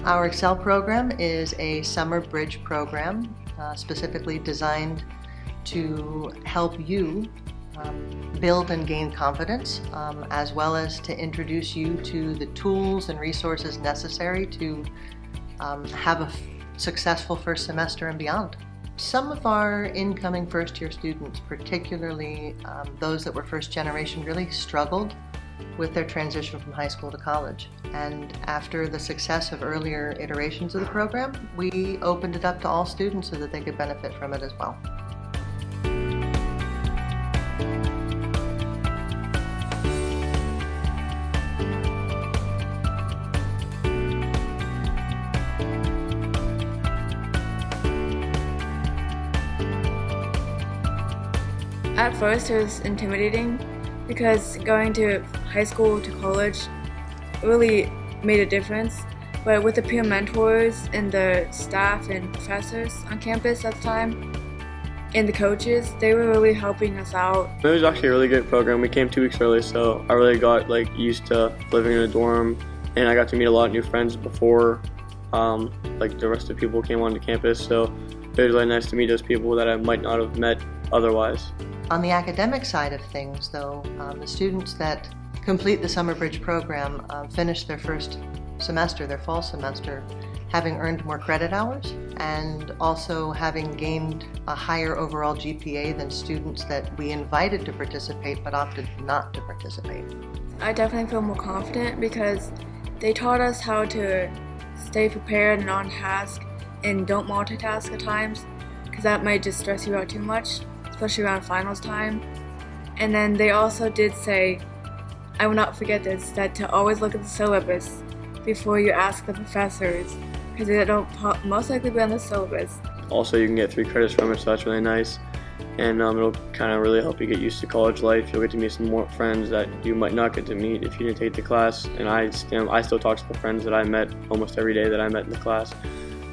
Our Excel program is a summer bridge program specifically designed to help you build and gain confidence, as well as to introduce you to the tools and resources necessary to have a successful first semester and beyond. Some of our incoming first-year students, particularly those that were first generation, really struggled with their transition from high school to college. And after the success of earlier iterations of the program, we opened it up to all students so that they could benefit from it as well. At first it was intimidating because going to high school to college really made a difference, but with the peer mentors and the staff and professors on campus at the time and the coaches, they were really helping us out. It was actually a really good program. We came 2 weeks early, so I really got used to living in a dorm, and I got to meet a lot of new friends before the rest of the people came onto campus, so it was really nice to meet those people that I might not have met otherwise. On the academic side of things, though, the students that complete the Summer Bridge program finish their first semester, their fall semester, having earned more credit hours and also having gained a higher overall GPA than students that we invited to participate but opted not to participate. I definitely feel more confident because they taught us how to stay prepared and on task and don't multitask at times, because that might just stress you out too much, especially around finals time. And then they also did say, I will not forget this, that to always look at the syllabus before you ask the professors, because it'll most likely be on the syllabus. Also, you can get 3 credits from it, so that's really nice. And it'll kind of really help you get used to college life. You'll get to meet some more friends that you might not get to meet if you didn't take the class. And I still talk to the friends that I met almost every day that I met in the class.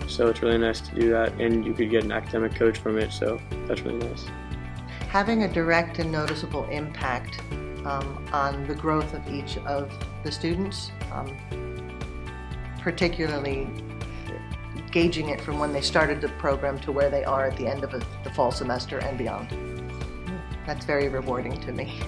So it's really nice to do that, and you could get an academic coach from it, so that's really nice. Having a direct and noticeable impact on the growth of each of the students, particularly gauging it from when they started the program to where they are at the end of the fall semester and beyond. That's very rewarding to me.